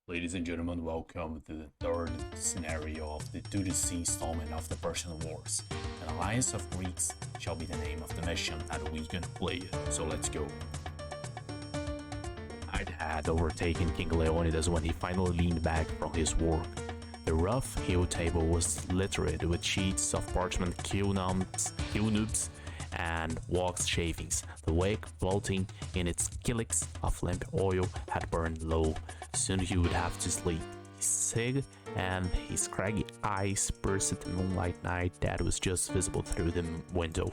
Ladies and gentlemen, welcome to the third scenario of the to the sea installment of the Persian Wars. An alliance of Greeks shall be the name of the mission that we're gonna play. So let's go. Night had overtaken King Leonidas when he finally leaned back from his work. The rough hill table was littered with sheets of parchment, nubs, and wax shavings. The wick floating in its calyx of lamp oil had burned low. Soon he would have to sleep. He sighed, and his scraggy eyes pierced the moonlight night that was just visible through the window.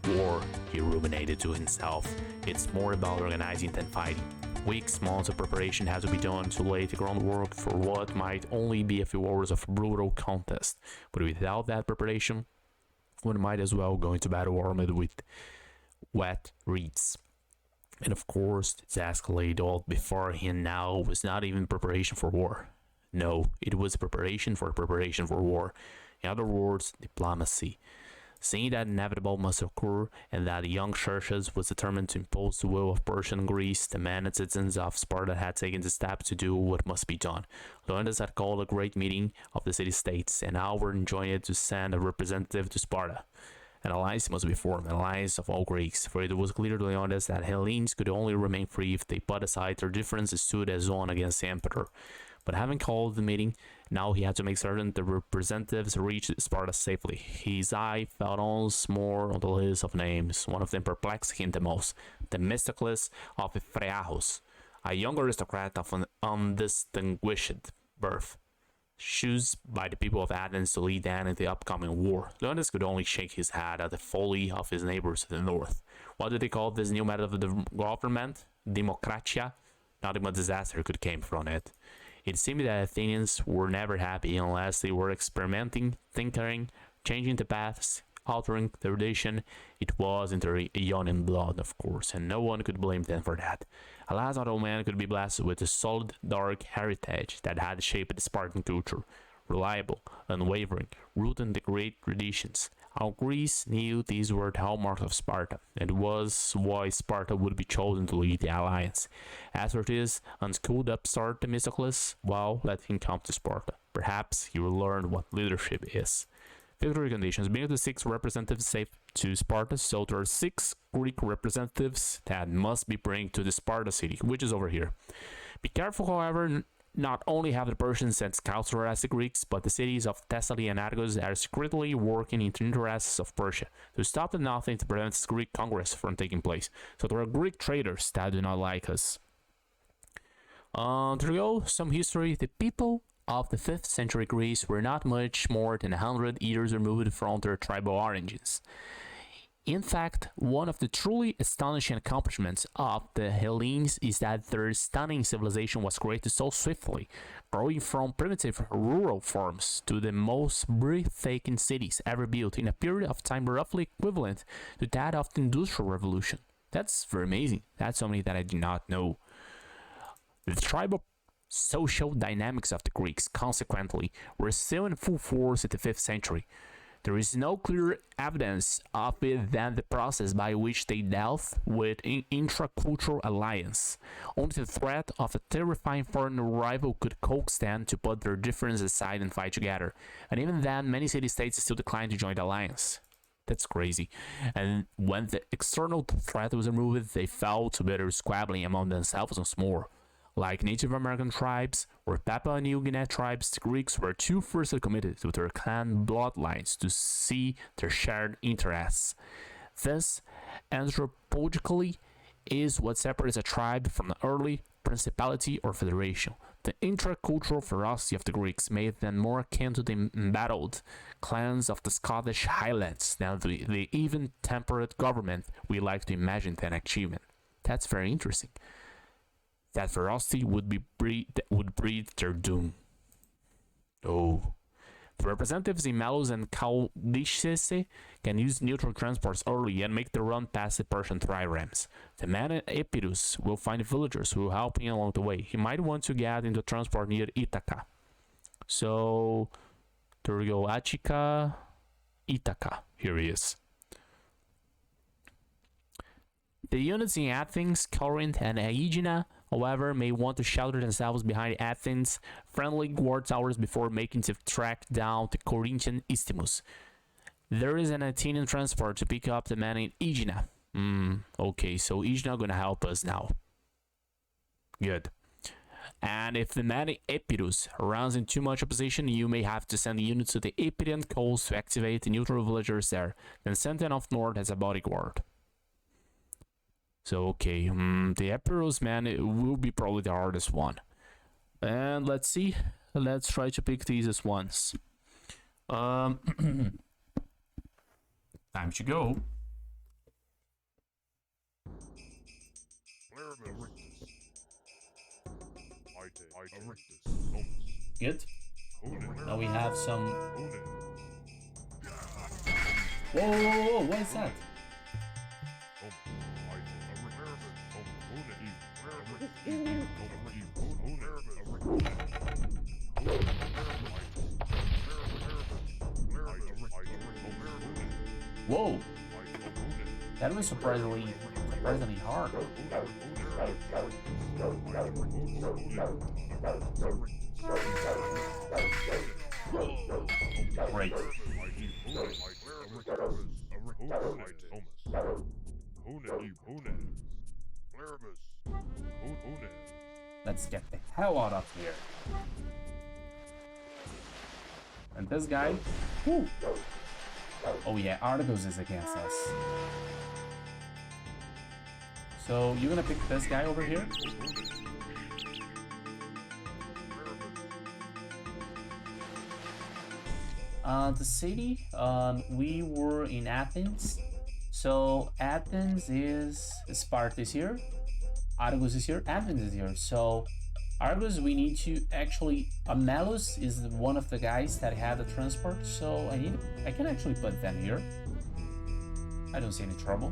War, he ruminated to himself. It's more about organizing than fighting. Weeks, months of preparation had to be done to lay the groundwork for what might only be a few hours of brutal contest. But without that preparation, one might as well go into battle armed with wet reeds. And of course, the task laid out before him now was not even preparation for war. No, it was preparation for war. In other words, diplomacy. Seeing that inevitable must occur, and that young Xerxes was determined to impose the will of Persian Greece, the men and citizens of Sparta had taken the step to do what must be done. Leonidas had called a great meeting of the city-states, and now were enjoined to send a representative to Sparta. An alliance must be formed, an alliance of all Greeks, for it was clear to Leonidas that Hellenes could only remain free if they put aside their differences and stood as one against the emperor. But having called the meeting, now he had to make certain the representatives reached Sparta safely. His eye fell once more on the list of names. One of them perplexed him the most, Themistocles of Phraeus, a young aristocrat of an undistinguished birth, chosen by the people of Athens to lead them in the upcoming war. Leonidas could only shake his head at the folly of his neighbors to the north. What did they call this new method of the government? Democratia? Not even disaster could come from it. It seemed that Athenians were never happy unless they were experimenting, tinkering, changing the paths, altering the tradition. It was in their Ionian blood, of course, and no one could blame them for that. Alas, not all men could be blessed with the solid, dark heritage that had shaped the Spartan culture. Reliable, unwavering, rooted in the great traditions. All Greece knew these were the hallmarks of Sparta, and it was why Sparta would be chosen to lead the alliance. As for this unschooled upstart Themistocles, well, let him come to Sparta. Perhaps he will learn what leadership is. Victory conditions. Being the 6 representatives safe to Sparta, so there are 6 Greek representatives that must be brought to the Sparta city, which is over here. Be careful, however, not only have the Persians sent scouts to harass the Greeks, but the cities of Thessaly and Argos are secretly working in the interests of Persia to stop at nothing to prevent this Greek Congress from taking place. So there are Greek traitors that do not like us. There we go, some history. The people of the 5th century Greece were not much more than 100 years removed from their tribal origins. In fact, one of the truly astonishing accomplishments of the Hellenes is that their stunning civilization was created so swiftly, growing from primitive rural farms to the most breathtaking cities ever built in a period of time roughly equivalent to that of the Industrial Revolution. That's very amazing. That's something that I did not know. The tribal social dynamics of the Greeks, consequently, were still in full force in the 5th century. There is no clear evidence of it than the process by which they dealt with intracultural alliance. Only the threat of a terrifying foreign rival could coax them to put their differences aside and fight together. And even then, many city-states still declined to join the alliance. That's crazy. And when the external threat was removed, they fell to bitter squabbling among themselves once more. Like Native American tribes or Papua New Guinea tribes, the Greeks were too fiercely committed to their clan bloodlines to see their shared interests. This, anthropologically, is what separates a tribe from an early principality or federation. The intracultural ferocity of the Greeks made them more akin to the embattled clans of the Scottish Highlands than the even-tempered government we like to imagine an achievement. That's very interesting. That ferocity would breed their doom. Oh. The representatives in Melos and Chaldice can use neutral transports early and make the run past the Persian triremes. The man in Epirus will find villagers who will help him along the way. He might want to get into transport near Ithaca. So, there we go. Attica, Ithaca. Here he is. The units in Athens, Corinth, and Aegina however, may want to shelter themselves behind Athens' friendly guard towers before making to track down the Corinthian Isthmus. There is an Athenian transport to pick up the man in Aegina. Okay, so Aegina gonna help us now. Good. And if the man in Epirus runs in too much opposition, you may have to send units to the Epirian coast to activate the neutral villagers there. Then send them off north as a bodyguard. So, okay, the Epirus man, it will be probably the hardest one. And let's see. Let's try to pick the easiest ones. Time to go. Good. Now we have some. Whoa, what is that? Whoa! That was surprisingly hard. Great. Let's get the hell out of here. And this guy, whoo. Oh yeah, Argos is against us. So you're gonna pick this guy over here? The city, we were in Athens. So Athens is Sparta is here, Argos is here, Athens is here. So Argos, we need to actually, Melos is one of the guys that had the transport. So I can actually put them here. I don't see any trouble.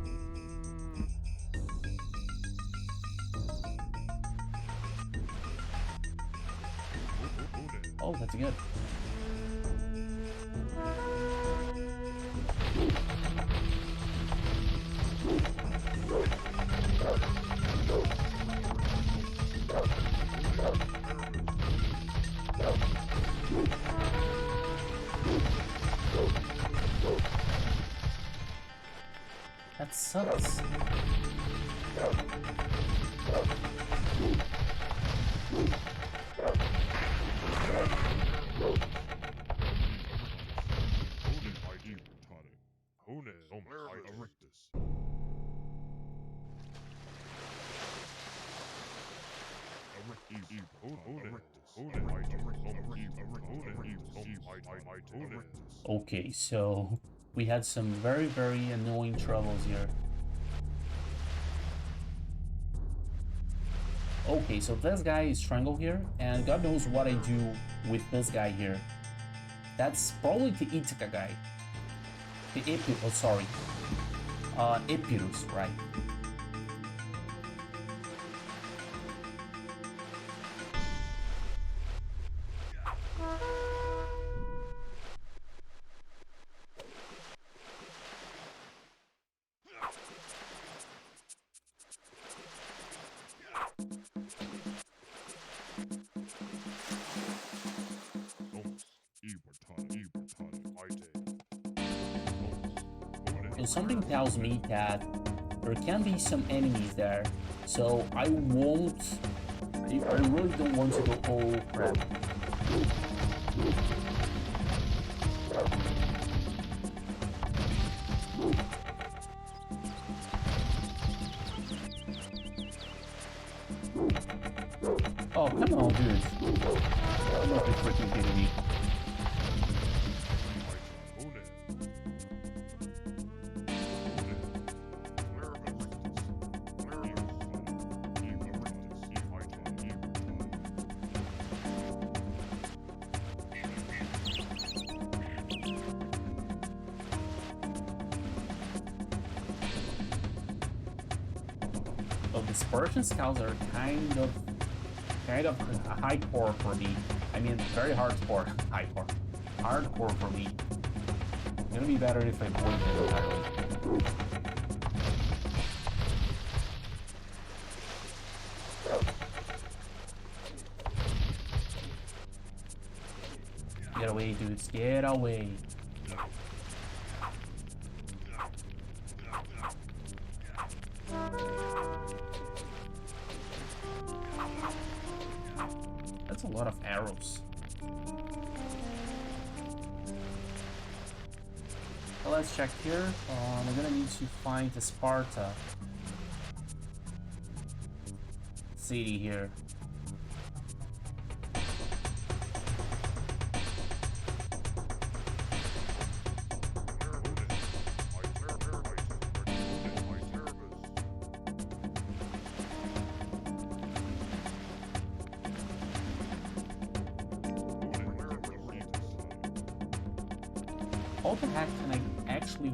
Oh, that's good. That sucks. Okay, so we had some very annoying troubles here. Okay, so this guy is strangled here, and God knows what I do with this guy here. That's probably the Ithaca guy. The Epirus, right? And something tells me that there can be some enemies there, so I really don't want to go, oh crap. Oh, come on, dude. You must be freaking kidding me. So the Persian scouts are kind of hardcore for me. I mean, very hardcore for me. It's gonna be better if I avoid it entirely. Get away, dudes. Get away. That's a lot of arrows. Well, let's check here. I'm gonna need to find the Sparta city here. How the heck can I actually...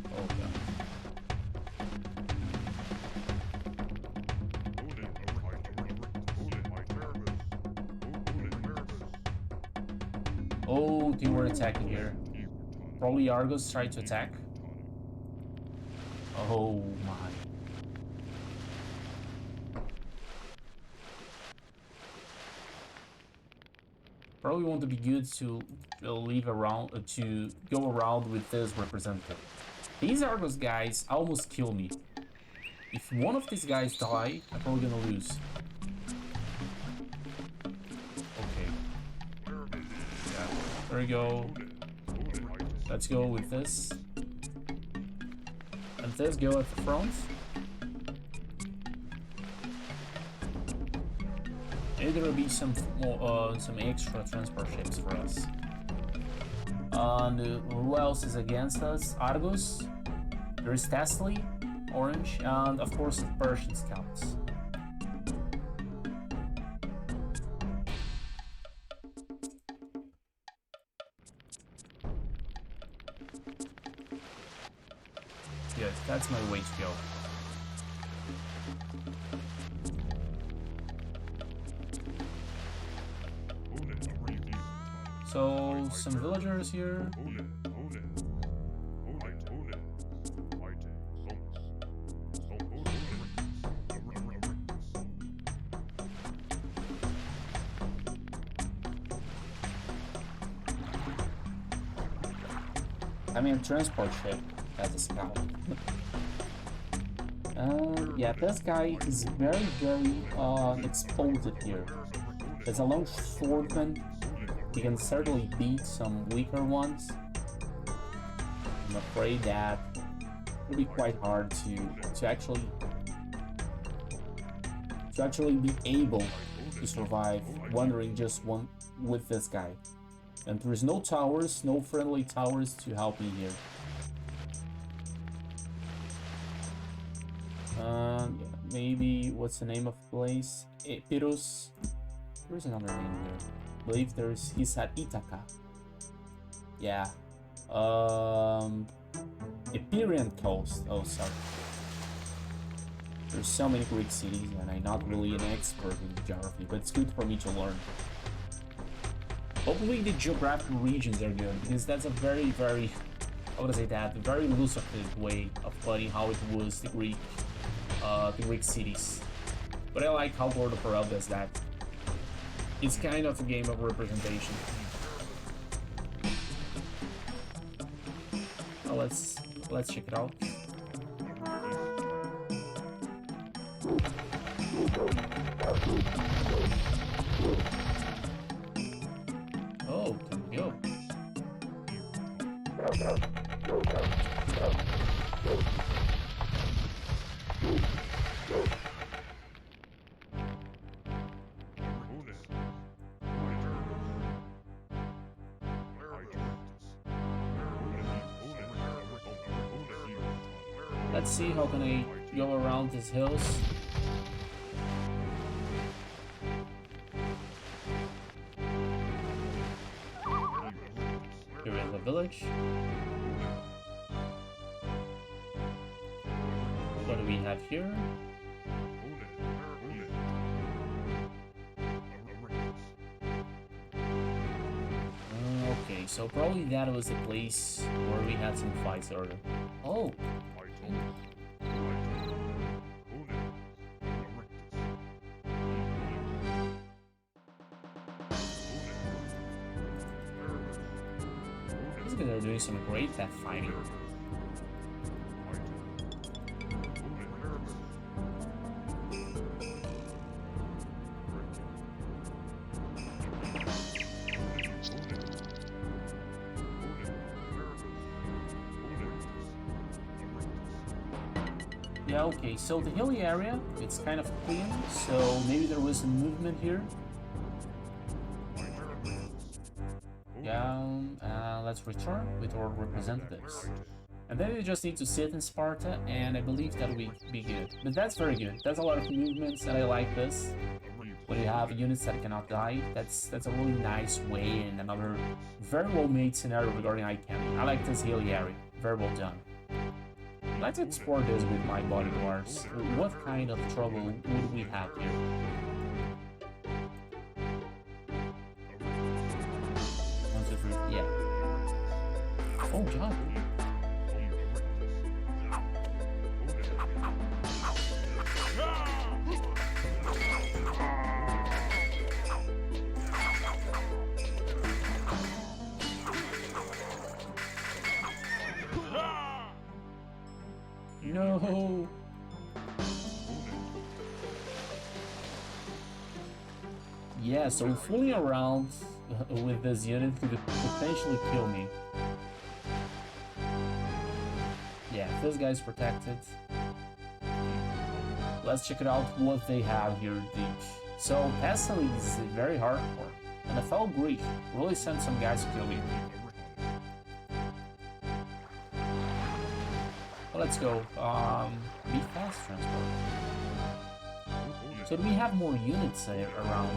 Oh, God. Oh, they were attacking here. Probably Argos tried to attack. Oh, my. Probably want to be good to leave around to go around with this representative. These Argos guys almost kill me. If one of these guys die, I'm probably gonna lose. Okay. Yeah, there we go. Let's go with this. And this go at the front. Maybe there will be some more, some extra transport ships for us. And who else is against us? Argos. There is Thessaly, orange, and of course the Persian scouts. Good, that's my way to go. So, some villagers here. I mean, transport ship as a scout. Yeah, this guy is very exposed here. As a long swordman, he can certainly beat some weaker ones. I'm afraid that it'll be quite hard to actually be able to survive wandering just one with this guy. And there is no towers, no friendly towers to help me here. Yeah, maybe what's the name of the place? Epirus. There's another name here. I believe he's at Ithaca. Yeah. Epirian coast. Oh, sorry. There's so many Greek cities, and I'm not really an expert in geography, but it's good for me to learn. Hopefully the geographical regions are good, because that's a very, very, how would I say that, a very illustrative way of studying how it was the Greek cities. But I like how World of Perel does that. It's kind of a game of representation. Well, let's check it out. Oh, there we go. Let's see how can I go around these hills. Here is a village. What do we have here? Okay, so probably that was the place where we had some fights earlier. Oh! Basically, they're doing some great death fighting. Yeah, okay, so the hilly area, it's kind of clean, so maybe there was some movement here. Yeah, let's return with our representatives. And then we just need to sit in Sparta, and I believe that will be good. But that's very good. That's a lot of movements, and I like this. When you have units that cannot die, that's a really nice way and another very well-made scenario regarding ICANN. I like this hilly area. Very well done. I'd like to explore this with my bodyguards. What kind of trouble would we have here? One, two, three. Yeah. Oh god. No. Yeah, so fooling around with this unit could potentially kill me. Yeah, this guy's protected. Let's check it out what they have here, Duke. So, Pestle is very hardcore. And I felt Greek really sent some guys to kill me. Let's go. Be fast transport. So do we have more units around?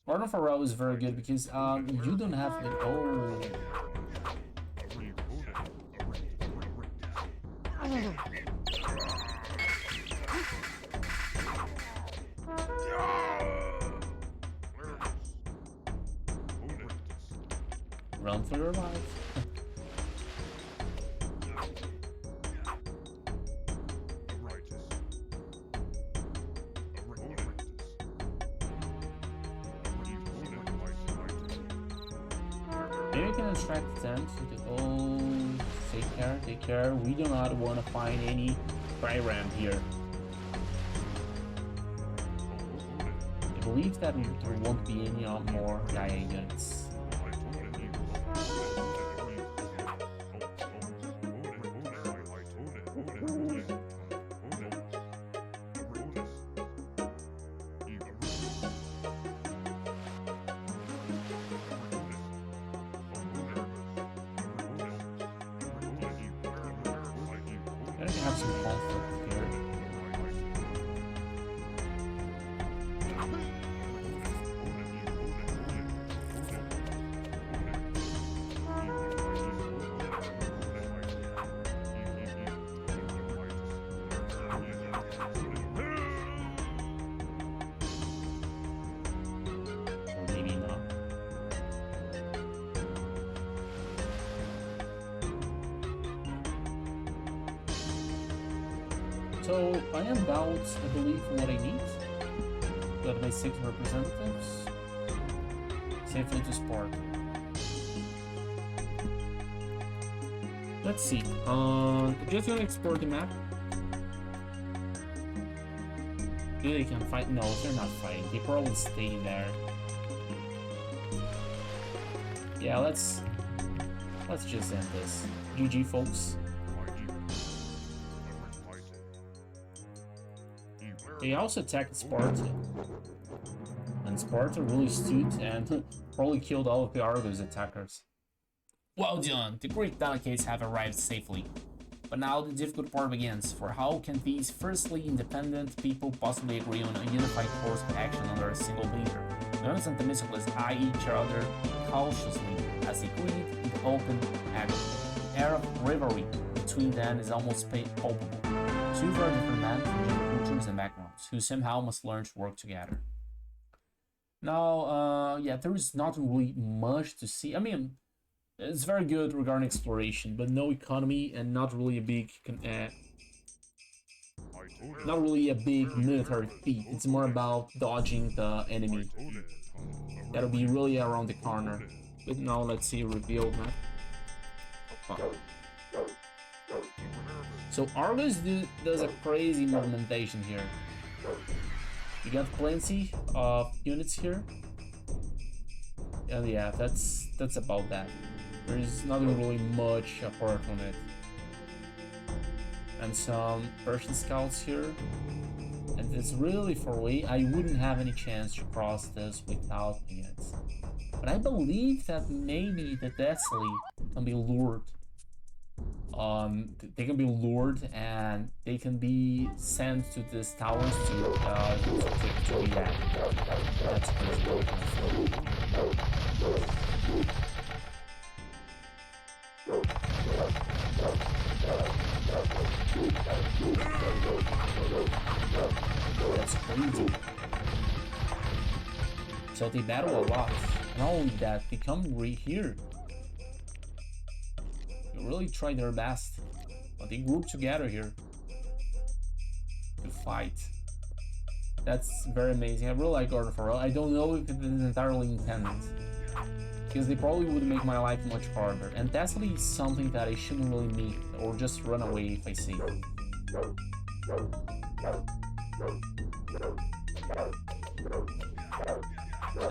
Order for Row is very good because you don't have the run for your life. Maybe we can extract them to the take care. We do not want to find any Priram here. I believe that there won't be any more Gaia units. I think I have some conflict here. Or maybe not. So I am about, I believe, what I need. Got my 6 representatives. Safely to Sparta. Let's see. Just gonna export the map. Do they can fight? No, they're not fighting. They probably stay there. Yeah, let's just end this. GG, folks. They also attacked Sparta. And Sparta really stood and probably killed all of the Argos attackers. Well done! The Greek delegates have arrived safely. But now the difficult part begins, for how can these firstly independent people possibly agree on a unified course of action under a single leader? Leonis and Themistocles eye each other cautiously as they greet in the open agony. The air of rivalry between them is almost palpable. Two very different men from different cultures and backgrounds, who somehow must learn to work together. Now, yeah, there is not really much to see. I mean, it's very good regarding exploration, but no economy and not really a big not really a big military feat. It's more about dodging the enemy. That'll be really around the corner. But now let's see reveal map. Oh. So Argus does a crazy movementation here. You got plenty of units here. And yeah, that's about that. There's nothing really much apart from it. And some Persian scouts here. And it's really far away. I wouldn't have any chance to cross this without it. But I believe that maybe the Deathly can be lured. They can be lured and they can be sent to these towers to react. That's crazy. That's crazy. So they battle a lot. Not only that, they come right here. They really try their best. But they group together here to fight. That's very amazing. I really like Order for All. I don't know if it is entirely intended, because they probably would make my life much harder. And Tesla is something that I shouldn't really meet or just run away if I see.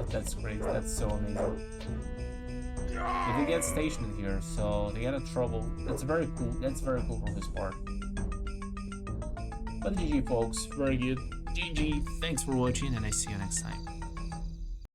That's great. That's so amazing. But they get stationed here, so they get in trouble. That's very cool. That's very cool from his part. But GG, folks. Very good. GG. Thanks for watching, and I see you next time.